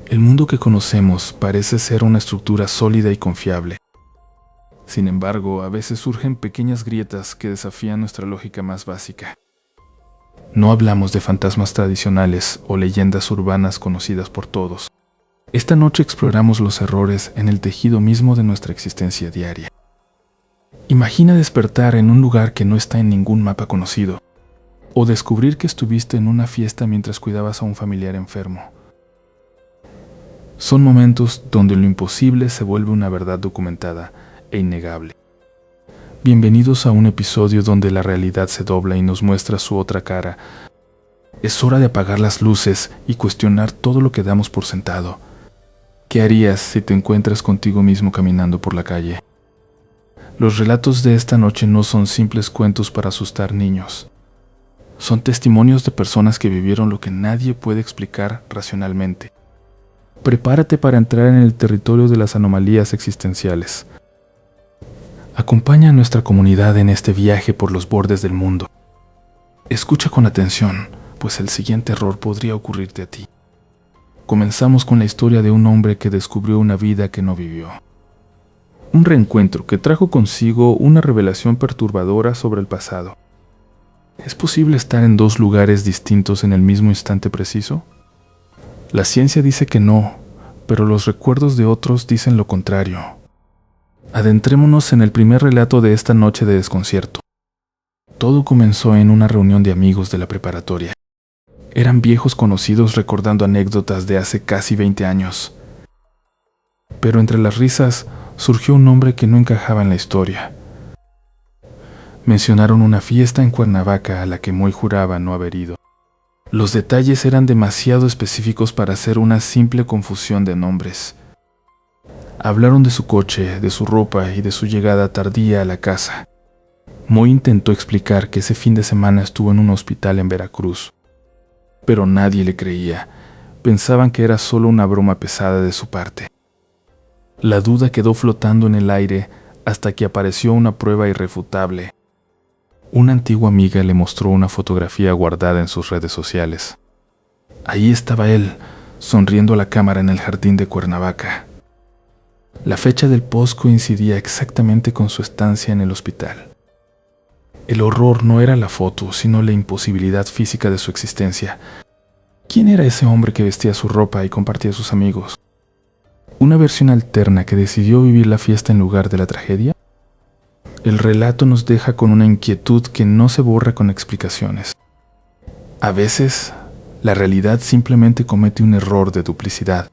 El mundo que conocemos parece ser una estructura sólida y confiable. Sin embargo, a veces surgen pequeñas grietas que desafían nuestra lógica más básica. No hablamos de fantasmas tradicionales o leyendas urbanas conocidas por todos. Esta noche exploramos los errores en el tejido mismo de nuestra existencia diaria. Imagina despertar en un lugar que no está en ningún mapa conocido, o descubrir que estuviste en una fiesta mientras cuidabas a un familiar enfermo. Son momentos donde lo imposible se vuelve una verdad documentada e innegable. Bienvenidos a un episodio donde la realidad se dobla y nos muestra su otra cara. Es hora de apagar las luces y cuestionar todo lo que damos por sentado. ¿Qué harías si te encuentras contigo mismo caminando por la calle? Los relatos de esta noche no son simples cuentos para asustar niños. Son testimonios de personas que vivieron lo que nadie puede explicar racionalmente. Prepárate para entrar en el territorio de las anomalías existenciales. Acompaña a nuestra comunidad en este viaje por los bordes del mundo. Escucha con atención, pues el siguiente error podría ocurrirte a ti. Comenzamos con la historia de un hombre que descubrió una vida que no vivió. Un reencuentro que trajo consigo una revelación perturbadora sobre el pasado. ¿Es posible estar en dos lugares distintos en el mismo instante preciso? La ciencia dice que no, pero los recuerdos de otros dicen lo contrario. Adentrémonos en el primer relato de esta noche de desconcierto. Todo comenzó en una reunión de amigos de la preparatoria. Eran viejos conocidos recordando anécdotas de hace casi 20 años. Pero entre las risas surgió un nombre que no encajaba en la historia. Mencionaron una fiesta en Cuernavaca a la que Moy juraba no haber ido. Los detalles eran demasiado específicos para hacer una simple confusión de nombres. Hablaron de su coche, de su ropa y de su llegada tardía a la casa. Moy intentó explicar que ese fin de semana estuvo en un hospital en Veracruz. Pero nadie le creía. Pensaban que era solo una broma pesada de su parte. La duda quedó flotando en el aire hasta que apareció una prueba irrefutable. Una antigua amiga le mostró una fotografía guardada en sus redes sociales. Ahí estaba él, sonriendo a la cámara en el jardín de Cuernavaca. La fecha del post coincidía exactamente con su estancia en el hospital. El horror no era la foto, sino la imposibilidad física de su existencia. ¿Quién era ese hombre que vestía su ropa y compartía a sus amigos? ¿Una versión alterna que decidió vivir la fiesta en lugar de la tragedia? El relato nos deja con una inquietud que no se borra con explicaciones. A veces, la realidad simplemente comete un error de duplicidad,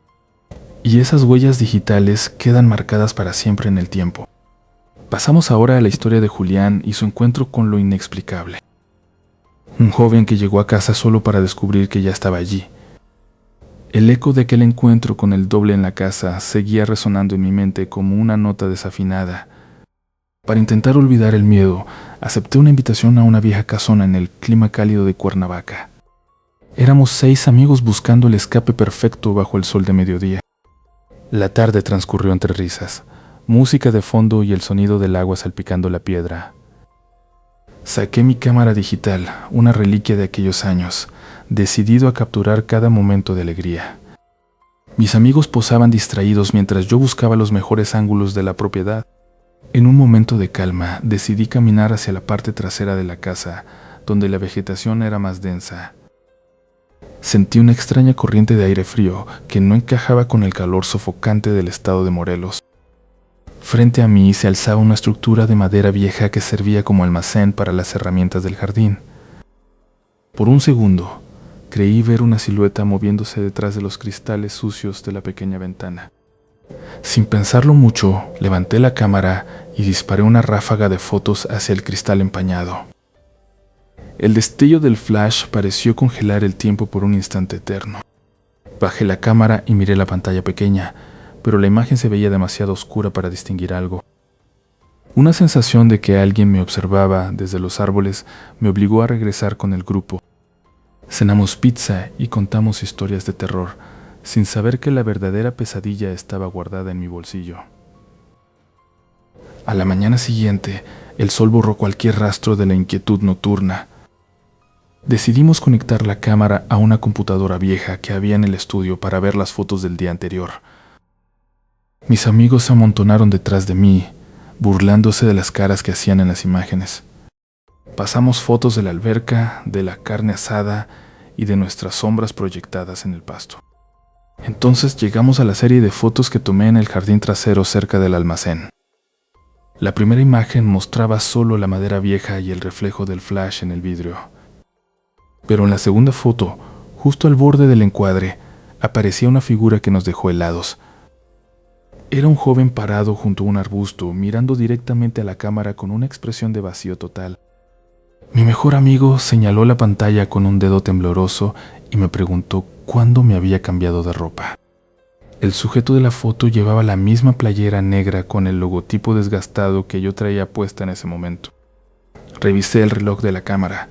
y esas huellas digitales quedan marcadas para siempre en el tiempo. Pasamos ahora a la historia de Julián y su encuentro con lo inexplicable. Un joven que llegó a casa solo para descubrir que ya estaba allí. El eco de aquel encuentro con el doble en la casa seguía resonando en mi mente como una nota desafinada. Para intentar olvidar el miedo, acepté una invitación a una vieja casona en el clima cálido de Cuernavaca. Éramos 6 amigos buscando el escape perfecto bajo el sol de mediodía. La tarde transcurrió entre risas, música de fondo y el sonido del agua salpicando la piedra. Saqué mi cámara digital, una reliquia de aquellos años, decidido a capturar cada momento de alegría. Mis amigos posaban distraídos mientras yo buscaba los mejores ángulos de la propiedad. En un momento de calma, decidí caminar hacia la parte trasera de la casa, donde la vegetación era más densa. Sentí una extraña corriente de aire frío que no encajaba con el calor sofocante del estado de Morelos. Frente a mí se alzaba una estructura de madera vieja que servía como almacén para las herramientas del jardín. Por un segundo, creí ver una silueta moviéndose detrás de los cristales sucios de la pequeña ventana. Sin pensarlo mucho, levanté la cámara y disparé una ráfaga de fotos hacia el cristal empañado. El destello del flash pareció congelar el tiempo por un instante eterno. Bajé la cámara y miré la pantalla pequeña, pero la imagen se veía demasiado oscura para distinguir algo. Una sensación de que alguien me observaba desde los árboles me obligó a regresar con el grupo. Cenamos pizza y contamos historias de terror, sin saber que la verdadera pesadilla estaba guardada en mi bolsillo. A la mañana siguiente, el sol borró cualquier rastro de la inquietud nocturna. Decidimos conectar la cámara a una computadora vieja que había en el estudio para ver las fotos del día anterior. Mis amigos se amontonaron detrás de mí, burlándose de las caras que hacían en las imágenes. Pasamos fotos de la alberca, de la carne asada y de nuestras sombras proyectadas en el pasto. Entonces llegamos a la serie de fotos que tomé en el jardín trasero cerca del almacén. La primera imagen mostraba solo la madera vieja y el reflejo del flash en el vidrio. Pero en la segunda foto, justo al borde del encuadre, aparecía una figura que nos dejó helados. Era un joven parado junto a un arbusto, mirando directamente a la cámara con una expresión de vacío total. Mi mejor amigo señaló la pantalla con un dedo tembloroso y me preguntó cuándo me había cambiado de ropa. El sujeto de la foto llevaba la misma playera negra con el logotipo desgastado que yo traía puesta en ese momento. Revisé el reloj de la cámara.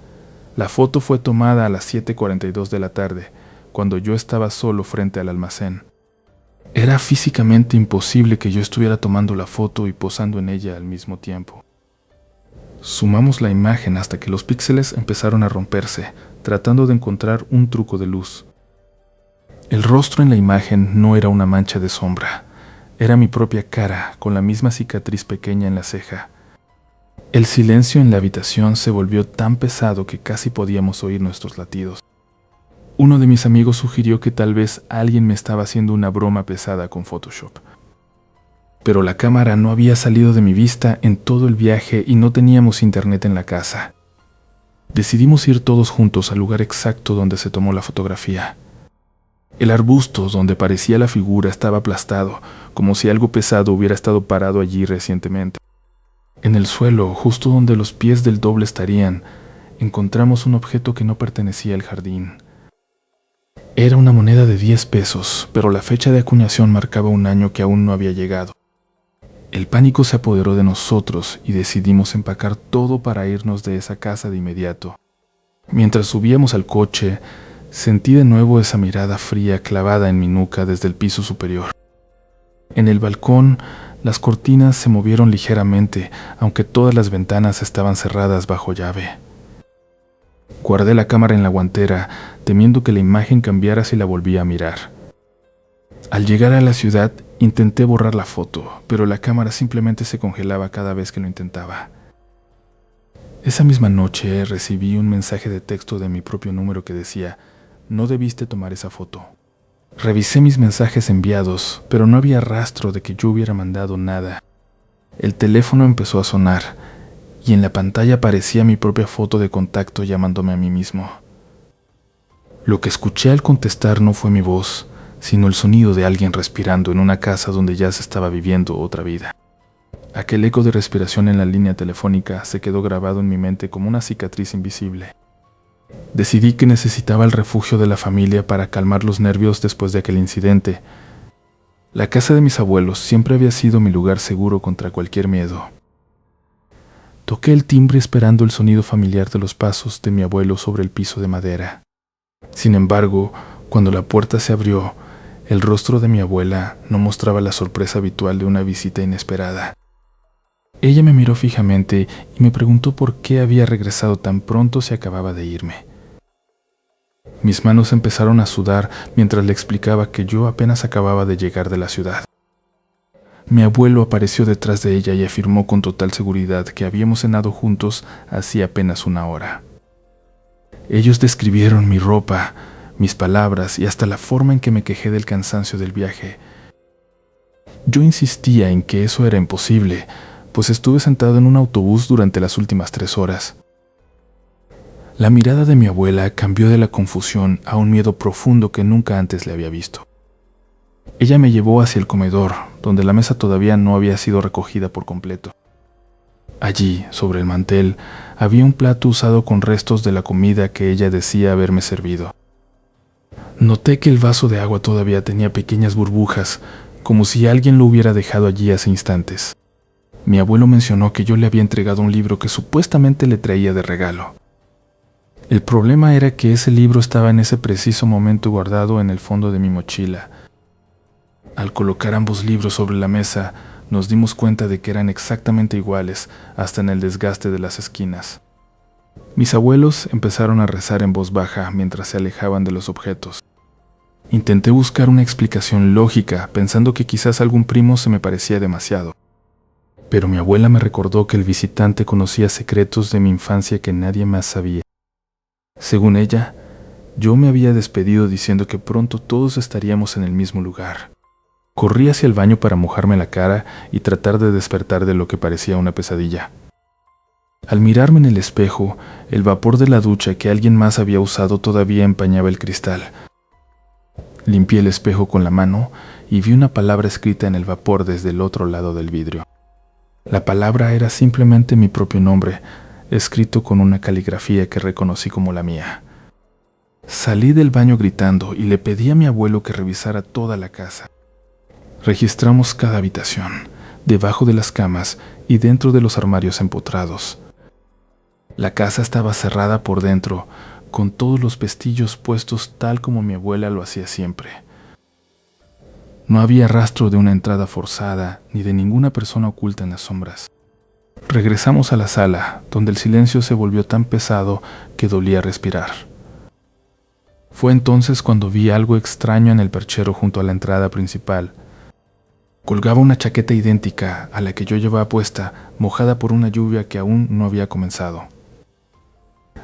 La foto fue tomada a las 7:42 de la tarde, cuando yo estaba solo frente al almacén. Era físicamente imposible que yo estuviera tomando la foto y posando en ella al mismo tiempo. Sumamos la imagen hasta que los píxeles empezaron a romperse, tratando de encontrar un truco de luz. El rostro en la imagen no era una mancha de sombra, era mi propia cara con la misma cicatriz pequeña en la ceja. El silencio en la habitación se volvió tan pesado que casi podíamos oír nuestros latidos. Uno de mis amigos sugirió que tal vez alguien me estaba haciendo una broma pesada con Photoshop. Pero la cámara no había salido de mi vista en todo el viaje y no teníamos internet en la casa. Decidimos ir todos juntos al lugar exacto donde se tomó la fotografía. El arbusto donde parecía la figura estaba aplastado, como si algo pesado hubiera estado parado allí recientemente. En el suelo, justo donde los pies del doble estarían, encontramos un objeto que no pertenecía al jardín. Era una moneda de 10 pesos, pero la fecha de acuñación marcaba un año que aún no había llegado. El pánico se apoderó de nosotros y decidimos empacar todo para irnos de esa casa de inmediato. Mientras subíamos al coche, sentí de nuevo esa mirada fría clavada en mi nuca desde el piso superior. En el balcón, las cortinas se movieron ligeramente, aunque todas las ventanas estaban cerradas bajo llave. Guardé la cámara en la guantera, temiendo que la imagen cambiara si la volvía a mirar. Al llegar a la ciudad, intenté borrar la foto, pero la cámara simplemente se congelaba cada vez que lo intentaba. Esa misma noche recibí un mensaje de texto de mi propio número que decía: "No debiste tomar esa foto". Revisé mis mensajes enviados, pero no había rastro de que yo hubiera mandado nada. El teléfono empezó a sonar, y en la pantalla aparecía mi propia foto de contacto llamándome a mí mismo. Lo que escuché al contestar no fue mi voz, sino el sonido de alguien respirando en una casa donde ya se estaba viviendo otra vida. Aquel eco de respiración en la línea telefónica se quedó grabado en mi mente como una cicatriz invisible. Decidí que necesitaba el refugio de la familia para calmar los nervios después de aquel incidente. La casa de mis abuelos siempre había sido mi lugar seguro contra cualquier miedo. Toqué el timbre esperando el sonido familiar de los pasos de mi abuelo sobre el piso de madera. Sin embargo, cuando la puerta se abrió, el rostro de mi abuela no mostraba la sorpresa habitual de una visita inesperada. Ella me miró fijamente y me preguntó por qué había regresado tan pronto si acababa de irme. Mis manos empezaron a sudar mientras le explicaba que yo apenas acababa de llegar de la ciudad. Mi abuelo apareció detrás de ella y afirmó con total seguridad que habíamos cenado juntos hacía apenas una hora. Ellos describieron mi ropa, mis palabras y hasta la forma en que me quejé del cansancio del viaje. Yo insistía en que eso era imposible, pues estuve sentado en un autobús durante las últimas 3 horas. La mirada de mi abuela cambió de la confusión a un miedo profundo que nunca antes le había visto. Ella me llevó hacia el comedor, donde la mesa todavía no había sido recogida por completo. Allí, sobre el mantel, había un plato usado con restos de la comida que ella decía haberme servido. Noté que el vaso de agua todavía tenía pequeñas burbujas, como si alguien lo hubiera dejado allí hace instantes. Mi abuelo mencionó que yo le había entregado un libro que supuestamente le traía de regalo. El problema era que ese libro estaba en ese preciso momento guardado en el fondo de mi mochila. Al colocar ambos libros sobre la mesa, nos dimos cuenta de que eran exactamente iguales, hasta en el desgaste de las esquinas. Mis abuelos empezaron a rezar en voz baja mientras se alejaban de los objetos. Intenté buscar una explicación lógica, pensando que quizás algún primo se me parecía demasiado. Pero mi abuela me recordó que el visitante conocía secretos de mi infancia que nadie más sabía. Según ella, yo me había despedido diciendo que pronto todos estaríamos en el mismo lugar. Corrí hacia el baño para mojarme la cara y tratar de despertar de lo que parecía una pesadilla. Al mirarme en el espejo, el vapor de la ducha que alguien más había usado todavía empañaba el cristal. Limpié el espejo con la mano y vi una palabra escrita en el vapor desde el otro lado del vidrio. La palabra era simplemente mi propio nombre, escrito con una caligrafía que reconocí como la mía. Salí del baño gritando y le pedí a mi abuelo que revisara toda la casa. Registramos cada habitación, debajo de las camas y dentro de los armarios empotrados. La casa estaba cerrada por dentro, con todos los pestillos puestos tal como mi abuela lo hacía siempre. No había rastro de una entrada forzada ni de ninguna persona oculta en las sombras. Regresamos a la sala, donde el silencio se volvió tan pesado que dolía respirar. Fue entonces cuando vi algo extraño en el perchero junto a la entrada principal. Colgaba una chaqueta idéntica a la que yo llevaba puesta, mojada por una lluvia que aún no había comenzado.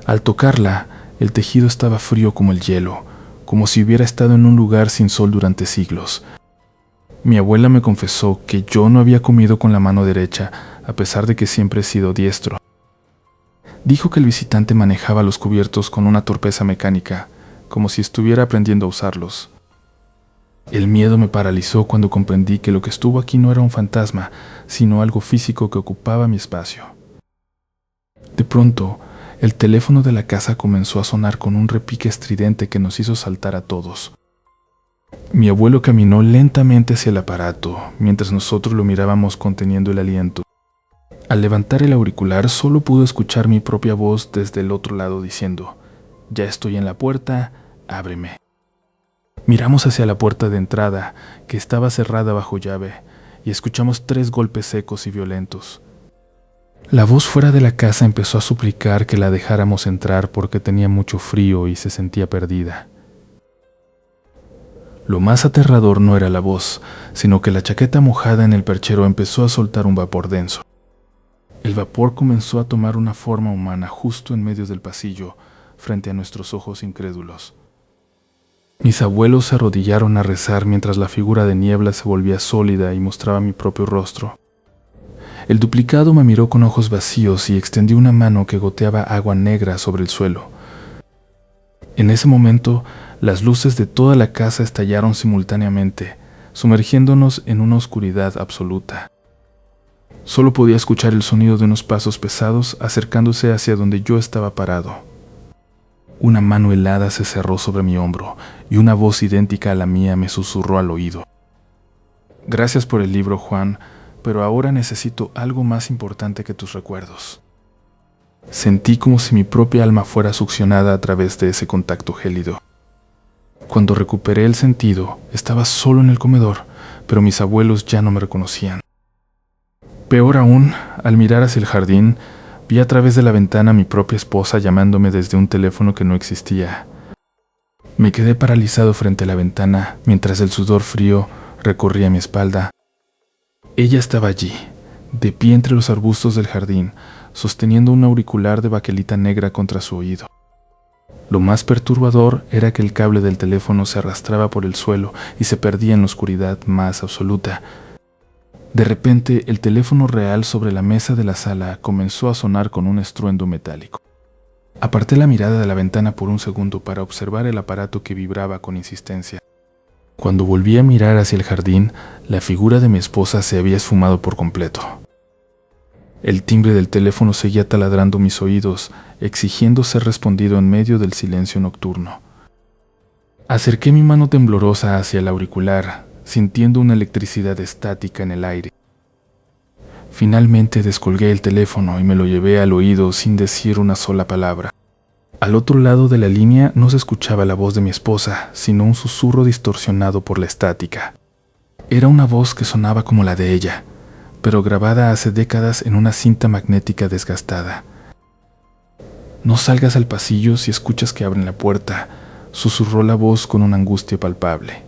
Al tocarla, el tejido estaba frío como el hielo, como si hubiera estado en un lugar sin sol durante siglos. Mi abuela me confesó que yo no había comido con la mano derecha, a pesar de que siempre he sido diestro. Dijo que el visitante manejaba los cubiertos con una torpeza mecánica, como si estuviera aprendiendo a usarlos. El miedo me paralizó cuando comprendí que lo que estuvo aquí no era un fantasma, sino algo físico que ocupaba mi espacio. De pronto, el teléfono de la casa comenzó a sonar con un repique estridente que nos hizo saltar a todos. Mi abuelo caminó lentamente hacia el aparato, mientras nosotros lo mirábamos conteniendo el aliento. Al levantar el auricular solo pudo escuchar mi propia voz desde el otro lado diciendo: «Ya estoy en la puerta, ábreme». Miramos hacia la puerta de entrada, que estaba cerrada bajo llave, y escuchamos 3 golpes secos y violentos. La voz fuera de la casa empezó a suplicar que la dejáramos entrar porque tenía mucho frío y se sentía perdida. Lo más aterrador no era la voz, sino que la chaqueta mojada en el perchero empezó a soltar un vapor denso. El vapor comenzó a tomar una forma humana justo en medio del pasillo, frente a nuestros ojos incrédulos. Mis abuelos se arrodillaron a rezar mientras la figura de niebla se volvía sólida y mostraba mi propio rostro. El duplicado me miró con ojos vacíos y extendió una mano que goteaba agua negra sobre el suelo. En ese momento, las luces de toda la casa estallaron simultáneamente, sumergiéndonos en una oscuridad absoluta. Solo podía escuchar el sonido de unos pasos pesados acercándose hacia donde yo estaba parado. Una mano helada se cerró sobre mi hombro y una voz idéntica a la mía me susurró al oído: «Gracias por el libro, Juan, pero ahora necesito algo más importante que tus recuerdos». Sentí como si mi propia alma fuera succionada a través de ese contacto gélido. Cuando recuperé el sentido, estaba solo en el comedor, pero mis abuelos ya no me reconocían. Peor aún, al mirar hacia el jardín, vi a través de la ventana a mi propia esposa llamándome desde un teléfono que no existía. Me quedé paralizado frente a la ventana mientras el sudor frío recorría mi espalda. Ella estaba allí, de pie entre los arbustos del jardín, sosteniendo un auricular de baquelita negra contra su oído. Lo más perturbador era que el cable del teléfono se arrastraba por el suelo y se perdía en la oscuridad más absoluta. De repente, el teléfono real sobre la mesa de la sala comenzó a sonar con un estruendo metálico. Aparté la mirada de la ventana por un segundo para observar el aparato que vibraba con insistencia. Cuando volví a mirar hacia el jardín, la figura de mi esposa se había esfumado por completo. El timbre del teléfono seguía taladrando mis oídos, exigiendo ser respondido en medio del silencio nocturno. Acerqué mi mano temblorosa hacia el auricular, sintiendo una electricidad estática en el aire. Finalmente descolgué el teléfono y me lo llevé al oído sin decir una sola palabra. Al otro lado de la línea no se escuchaba la voz de mi esposa, sino un susurro distorsionado por la estática. Era una voz que sonaba como la de ella, pero grabada hace décadas en una cinta magnética desgastada. No salgas al pasillo si escuchas que abren la puerta, susurró la voz con una angustia palpable.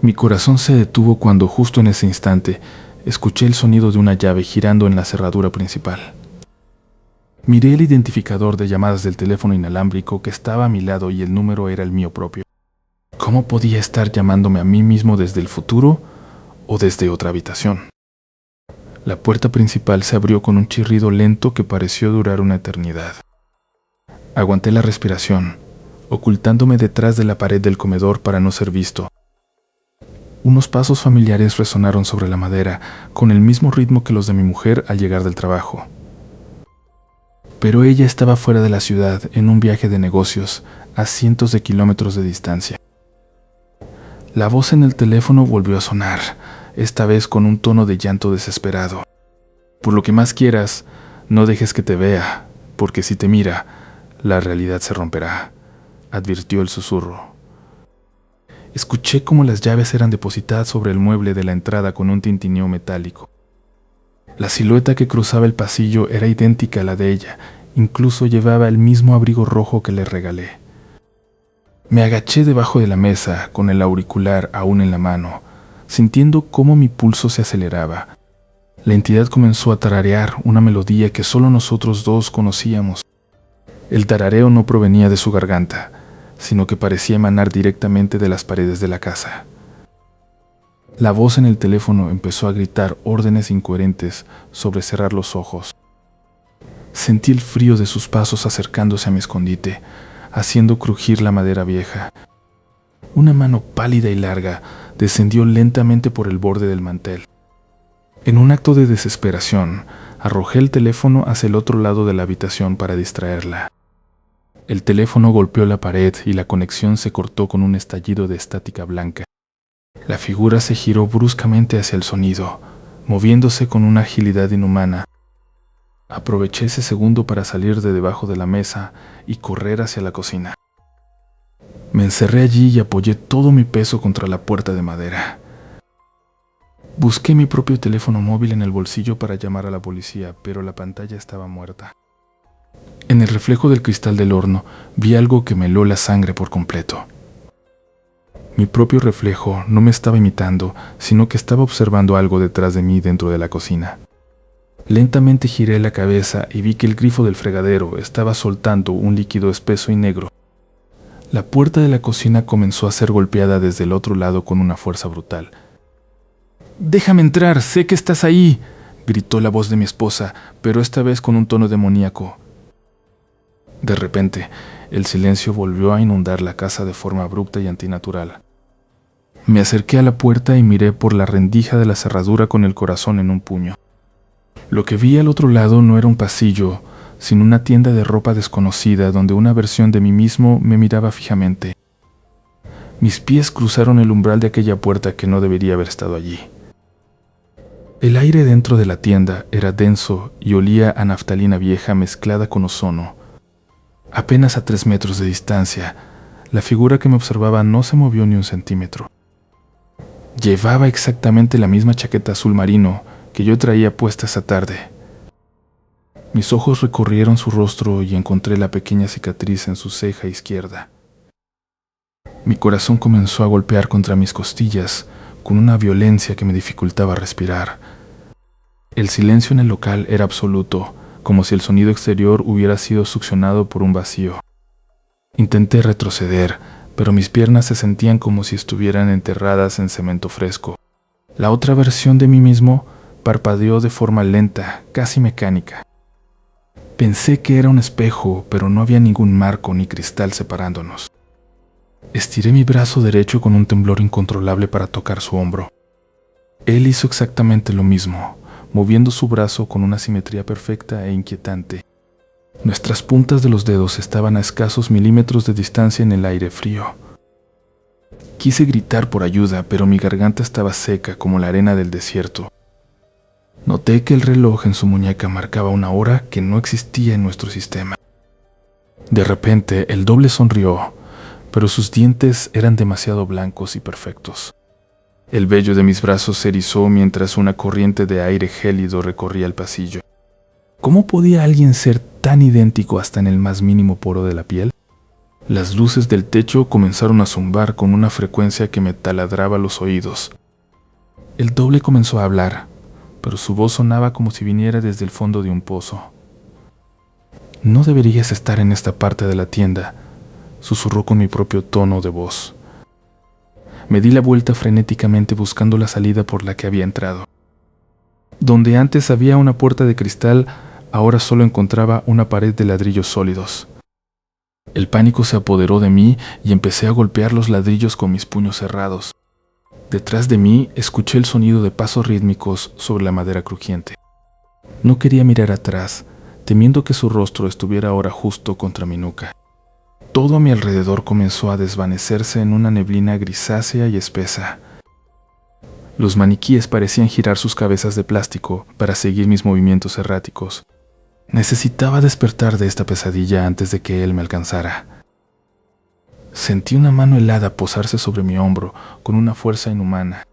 Mi corazón se detuvo cuando justo en ese instante escuché el sonido de una llave girando en la cerradura principal. Miré el identificador de llamadas del teléfono inalámbrico que estaba a mi lado y el número era el mío propio. ¿Cómo podía estar llamándome a mí mismo desde el futuro o desde otra habitación? La puerta principal se abrió con un chirrido lento que pareció durar una eternidad. Aguanté la respiración, ocultándome detrás de la pared del comedor para no ser visto. Unos pasos familiares resonaron sobre la madera, con el mismo ritmo que los de mi mujer al llegar del trabajo. Pero ella estaba fuera de la ciudad en un viaje de negocios a cientos de kilómetros de distancia. La voz en el teléfono volvió a sonar, esta vez con un tono de llanto desesperado. Por lo que más quieras, no dejes que te vea, porque si te mira, la realidad se romperá, advirtió el susurro. Escuché cómo las llaves eran depositadas sobre el mueble de la entrada con un tintineo metálico. La silueta que cruzaba el pasillo era idéntica a la de ella, incluso llevaba el mismo abrigo rojo que le regalé. Me agaché debajo de la mesa, con el auricular aún en la mano, sintiendo cómo mi pulso se aceleraba. La entidad comenzó a tararear una melodía que solo nosotros dos conocíamos. El tarareo no provenía de su garganta, sino que parecía emanar directamente de las paredes de la casa. La voz en el teléfono empezó a gritar órdenes incoherentes sobre cerrar los ojos. Sentí el frío de sus pasos acercándose a mi escondite, haciendo crujir la madera vieja. Una mano pálida y larga descendió lentamente por el borde del mantel. En un acto de desesperación, arrojé el teléfono hacia el otro lado de la habitación para distraerla. El teléfono golpeó la pared y la conexión se cortó con un estallido de estática blanca. La figura se giró bruscamente hacia el sonido, moviéndose con una agilidad inhumana. Aproveché ese segundo para salir de debajo de la mesa y correr hacia la cocina. Me encerré allí y apoyé todo mi peso contra la puerta de madera. Busqué mi propio teléfono móvil en el bolsillo para llamar a la policía, pero la pantalla estaba muerta. En el reflejo del cristal del horno vi algo que me heló la sangre por completo. Mi propio reflejo no me estaba imitando, sino que estaba observando algo detrás de mí dentro de la cocina. Lentamente giré la cabeza y vi que el grifo del fregadero estaba soltando un líquido espeso y negro. La puerta de la cocina comenzó a ser golpeada desde el otro lado con una fuerza brutal. «¡Déjame entrar! ¡Sé que estás ahí!», gritó la voz de mi esposa, pero esta vez con un tono demoníaco. De repente, el silencio volvió a inundar la casa de forma abrupta y antinatural. Me acerqué a la puerta y miré por la rendija de la cerradura con el corazón en un puño. Lo que vi al otro lado no era un pasillo, sino una tienda de ropa desconocida donde una versión de mí mismo me miraba fijamente. Mis pies cruzaron el umbral de aquella puerta que no debería haber estado allí. El aire dentro de la tienda era denso y olía a naftalina vieja mezclada con ozono. Apenas a 3 metros de distancia, la figura que me observaba no se movió ni un centímetro. Llevaba exactamente la misma chaqueta azul marino que yo traía puesta esa tarde. Mis ojos recorrieron su rostro y encontré la pequeña cicatriz en su ceja izquierda. Mi corazón comenzó a golpear contra mis costillas con una violencia que me dificultaba respirar. El silencio en el local era absoluto, como si el sonido exterior hubiera sido succionado por un vacío. Intenté retroceder, pero mis piernas se sentían como si estuvieran enterradas en cemento fresco. La otra versión de mí mismo parpadeó de forma lenta, casi mecánica. Pensé que era un espejo, pero no había ningún marco ni cristal separándonos. Estiré mi brazo derecho con un temblor incontrolable para tocar su hombro. Él hizo exactamente lo mismo, moviendo su brazo con una simetría perfecta e inquietante. Nuestras puntas de los dedos estaban a escasos milímetros de distancia en el aire frío. Quise gritar por ayuda, pero mi garganta estaba seca como la arena del desierto. Noté que el reloj en su muñeca marcaba una hora que no existía en nuestro sistema. De repente, el doble sonrió, pero sus dientes eran demasiado blancos y perfectos. El vello de mis brazos se erizó mientras una corriente de aire gélido recorría el pasillo. ¿Cómo podía alguien ser tan idéntico hasta en el más mínimo poro de la piel? Las luces del techo comenzaron a zumbar con una frecuencia que me taladraba los oídos. El doble comenzó a hablar, pero su voz sonaba como si viniera desde el fondo de un pozo. «No deberías estar en esta parte de la tienda», susurró con mi propio tono de voz. Me di la vuelta frenéticamente buscando la salida por la que había entrado. Donde antes había una puerta de cristal, ahora solo encontraba una pared de ladrillos sólidos. El pánico se apoderó de mí y empecé a golpear los ladrillos con mis puños cerrados. Detrás de mí escuché el sonido de pasos rítmicos sobre la madera crujiente. No quería mirar atrás, temiendo que su rostro estuviera ahora justo contra mi nuca. Todo a mi alrededor comenzó a desvanecerse en una neblina grisácea y espesa. Los maniquíes parecían girar sus cabezas de plástico para seguir mis movimientos erráticos. Necesitaba despertar de esta pesadilla antes de que él me alcanzara. Sentí una mano helada posarse sobre mi hombro con una fuerza inhumana.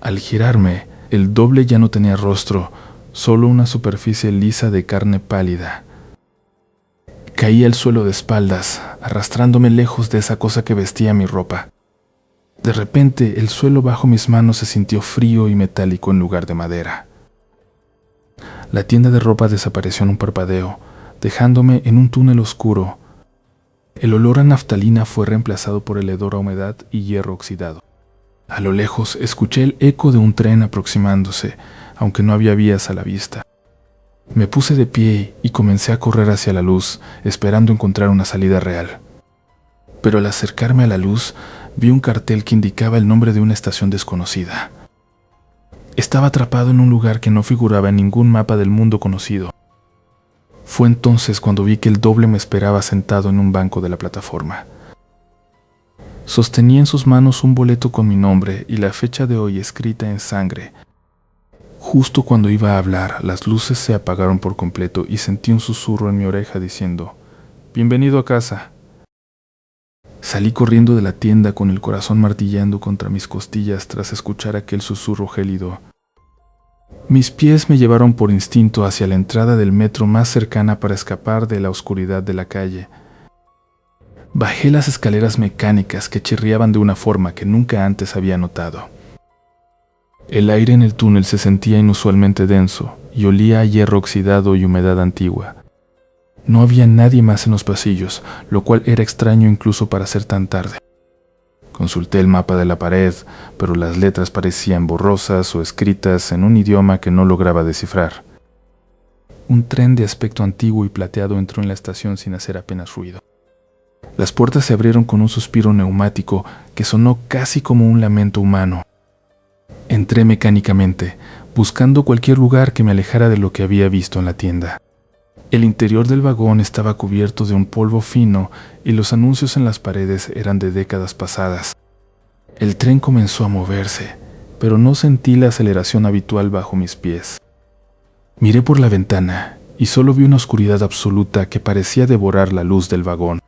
Al girarme, el doble ya no tenía rostro, solo una superficie lisa de carne pálida. Caí al suelo de espaldas, arrastrándome lejos de esa cosa que vestía mi ropa. De repente, el suelo bajo mis manos se sintió frío y metálico en lugar de madera. La tienda de ropa desapareció en un parpadeo, dejándome en un túnel oscuro. El olor a naftalina fue reemplazado por el hedor a humedad y hierro oxidado. A lo lejos escuché el eco de un tren aproximándose, aunque no había vías a la vista. Me puse de pie y comencé a correr hacia la luz, esperando encontrar una salida real. Pero al acercarme a la luz, vi un cartel que indicaba el nombre de una estación desconocida. Estaba atrapado en un lugar que no figuraba en ningún mapa del mundo conocido. Fue entonces cuando vi que el doble me esperaba sentado en un banco de la plataforma. Sostenía en sus manos un boleto con mi nombre y la fecha de hoy escrita en sangre. Justo cuando iba a hablar, las luces se apagaron por completo y sentí un susurro en mi oreja diciendo: «Bienvenido a casa». Salí corriendo de la tienda con el corazón martillando contra mis costillas tras escuchar aquel susurro gélido. Mis pies me llevaron por instinto hacia la entrada del metro más cercana para escapar de la oscuridad de la calle. Bajé las escaleras mecánicas que chirriaban de una forma que nunca antes había notado. El aire en el túnel se sentía inusualmente denso y olía a hierro oxidado y humedad antigua. No había nadie más en los pasillos, lo cual era extraño incluso para ser tan tarde. Consulté el mapa de la pared, pero las letras parecían borrosas o escritas en un idioma que no lograba descifrar. Un tren de aspecto antiguo y plateado entró en la estación sin hacer apenas ruido. Las puertas se abrieron con un suspiro neumático que sonó casi como un lamento humano. Entré mecánicamente, buscando cualquier lugar que me alejara de lo que había visto en la tienda. El interior del vagón estaba cubierto de un polvo fino y los anuncios en las paredes eran de décadas pasadas. El tren comenzó a moverse, pero no sentí la aceleración habitual bajo mis pies. Miré por la ventana y solo vi una oscuridad absoluta que parecía devorar la luz del vagón.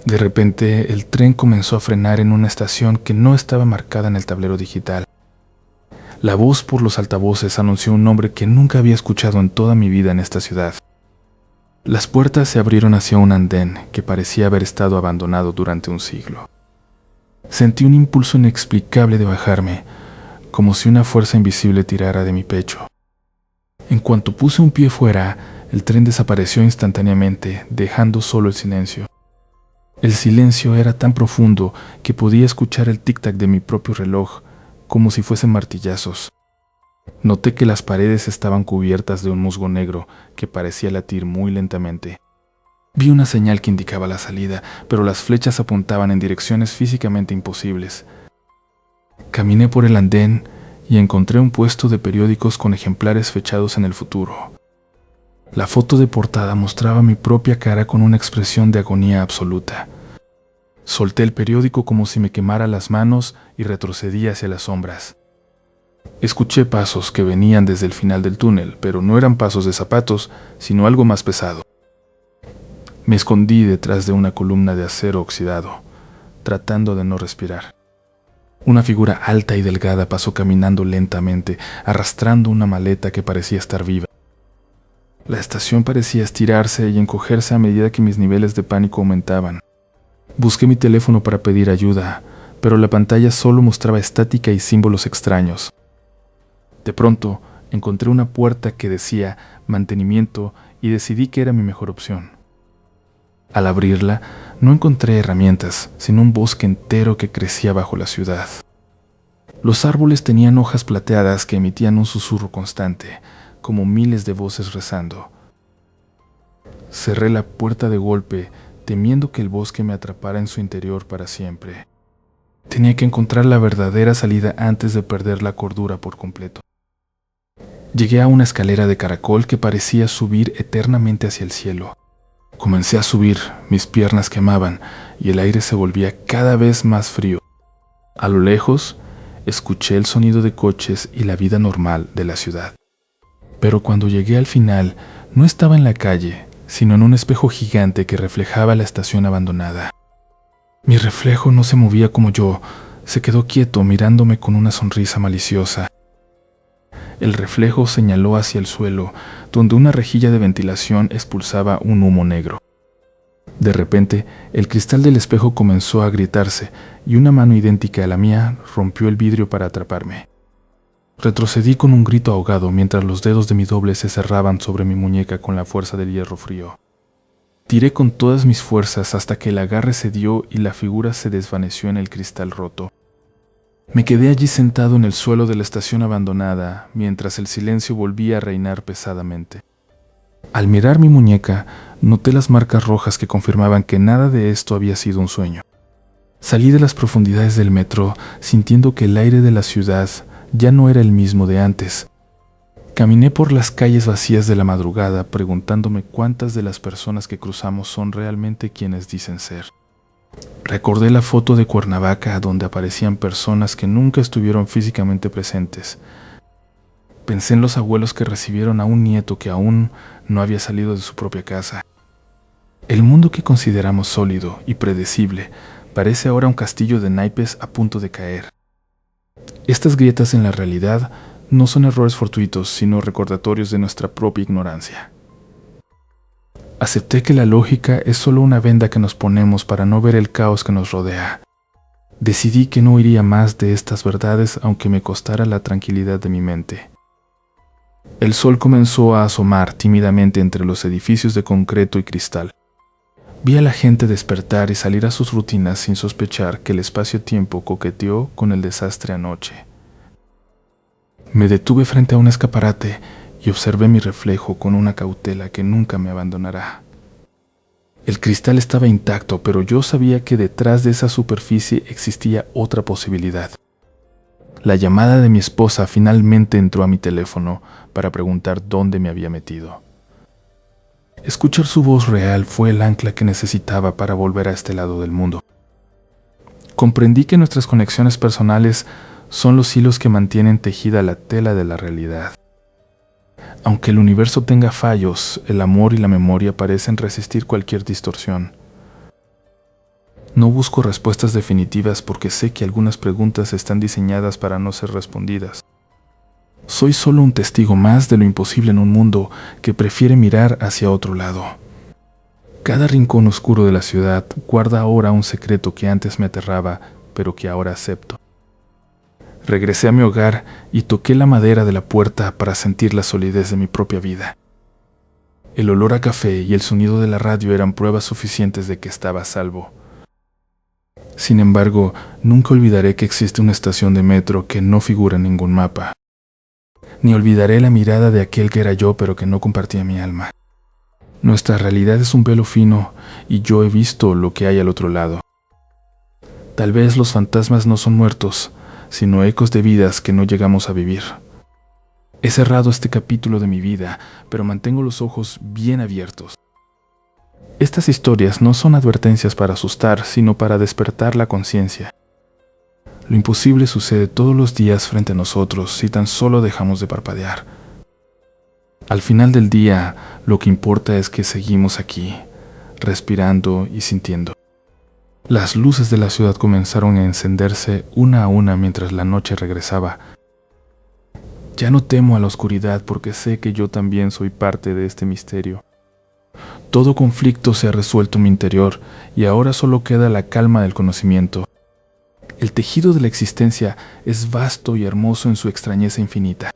De repente, el tren comenzó a frenar en una estación que no estaba marcada en el tablero digital. La voz por los altavoces anunció un nombre que nunca había escuchado en toda mi vida en esta ciudad. Las puertas se abrieron hacia un andén que parecía haber estado abandonado durante un siglo. Sentí un impulso inexplicable de bajarme, como si una fuerza invisible tirara de mi pecho. En cuanto puse un pie fuera, el tren desapareció instantáneamente, dejando solo el silencio. El silencio era tan profundo que podía escuchar el tic-tac de mi propio reloj, como si fuesen martillazos. Noté que las paredes estaban cubiertas de un musgo negro que parecía latir muy lentamente. Vi una señal que indicaba la salida, pero las flechas apuntaban en direcciones físicamente imposibles. Caminé por el andén y encontré un puesto de periódicos con ejemplares fechados en el futuro. La foto de portada mostraba mi propia cara con una expresión de agonía absoluta. Solté el periódico como si me quemara las manos y retrocedí hacia las sombras. Escuché pasos que venían desde el final del túnel, pero no eran pasos de zapatos, sino algo más pesado. Me escondí detrás de una columna de acero oxidado, tratando de no respirar. Una figura alta y delgada pasó caminando lentamente, arrastrando una maleta que parecía estar viva. La estación parecía estirarse y encogerse a medida que mis niveles de pánico aumentaban. Busqué mi teléfono para pedir ayuda, pero la pantalla solo mostraba estática y símbolos extraños. De pronto, encontré una puerta que decía mantenimiento y decidí que era mi mejor opción. Al abrirla, no encontré herramientas, sino un bosque entero que crecía bajo la ciudad. Los árboles tenían hojas plateadas que emitían un susurro constante, como miles de voces rezando. Cerré la puerta de golpe, temiendo que el bosque me atrapara en su interior para siempre. Tenía que encontrar la verdadera salida antes de perder la cordura por completo. Llegué a una escalera de caracol que parecía subir eternamente hacia el cielo. Comencé a subir, mis piernas quemaban y el aire se volvía cada vez más frío. A lo lejos, escuché el sonido de coches y la vida normal de la ciudad. Pero cuando llegué al final, no estaba en la calle, sino en un espejo gigante que reflejaba la estación abandonada. Mi reflejo no se movía como yo, se quedó quieto mirándome con una sonrisa maliciosa. El reflejo señaló hacia el suelo, donde una rejilla de ventilación expulsaba un humo negro. De repente, el cristal del espejo comenzó a agrietarse y una mano idéntica a la mía rompió el vidrio para atraparme. Retrocedí con un grito ahogado mientras los dedos de mi doble se cerraban sobre mi muñeca con la fuerza del hierro frío. Tiré con todas mis fuerzas hasta que el agarre cedió y la figura se desvaneció en el cristal roto. Me quedé allí sentado en el suelo de la estación abandonada mientras el silencio volvía a reinar pesadamente. Al mirar mi muñeca, noté las marcas rojas que confirmaban que nada de esto había sido un sueño. Salí de las profundidades del metro sintiendo que el aire de la ciudad ya no era el mismo de antes. Caminé por las calles vacías de la madrugada preguntándome cuántas de las personas que cruzamos son realmente quienes dicen ser. Recordé la foto de Cuernavaca donde aparecían personas que nunca estuvieron físicamente presentes. Pensé en los abuelos que recibieron a un nieto que aún no había salido de su propia casa. El mundo que consideramos sólido y predecible parece ahora un castillo de naipes a punto de caer. Estas grietas en la realidad no son errores fortuitos, sino recordatorios de nuestra propia ignorancia. Acepté que la lógica es solo una venda que nos ponemos para no ver el caos que nos rodea. Decidí que no oiría más de estas verdades aunque me costara la tranquilidad de mi mente. El sol comenzó a asomar tímidamente entre los edificios de concreto y cristal. Vi a la gente despertar y salir a sus rutinas sin sospechar que el espacio-tiempo coqueteó con el desastre anoche. Me detuve frente a un escaparate y observé mi reflejo con una cautela que nunca me abandonará. El cristal estaba intacto, pero yo sabía que detrás de esa superficie existía otra posibilidad. La llamada de mi esposa finalmente entró a mi teléfono para preguntar dónde me había metido. Escuchar su voz real fue el ancla que necesitaba para volver a este lado del mundo. Comprendí que nuestras conexiones personales son los hilos que mantienen tejida la tela de la realidad. Aunque el universo tenga fallos, el amor y la memoria parecen resistir cualquier distorsión. No busco respuestas definitivas porque sé que algunas preguntas están diseñadas para no ser respondidas. Soy solo un testigo más de lo imposible en un mundo que prefiere mirar hacia otro lado. Cada rincón oscuro de la ciudad guarda ahora un secreto que antes me aterraba, pero que ahora acepto. Regresé a mi hogar y toqué la madera de la puerta para sentir la solidez de mi propia vida. El olor a café y el sonido de la radio eran pruebas suficientes de que estaba a salvo. Sin embargo, nunca olvidaré que existe una estación de metro que no figura en ningún mapa. Ni olvidaré la mirada de aquel que era yo pero que no compartía mi alma. Nuestra realidad es un velo fino y yo he visto lo que hay al otro lado. Tal vez los fantasmas no son muertos, sino ecos de vidas que no llegamos a vivir. He cerrado este capítulo de mi vida, pero mantengo los ojos bien abiertos. Estas historias no son advertencias para asustar, sino para despertar la conciencia. Lo imposible sucede todos los días frente a nosotros si tan solo dejamos de parpadear. Al final del día, lo que importa es que seguimos aquí, respirando y sintiendo. Las luces de la ciudad comenzaron a encenderse una a una mientras la noche regresaba. Ya no temo a la oscuridad porque sé que yo también soy parte de este misterio. Todo conflicto se ha resuelto en mi interior y ahora solo queda la calma del conocimiento. El tejido de la existencia es vasto y hermoso en su extrañeza infinita.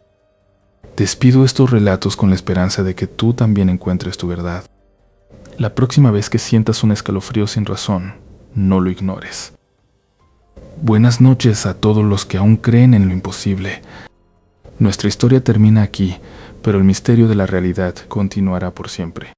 Despido estos relatos con la esperanza de que tú también encuentres tu verdad. La próxima vez que sientas un escalofrío sin razón, no lo ignores. Buenas noches a todos los que aún creen en lo imposible. Nuestra historia termina aquí, pero el misterio de la realidad continuará por siempre.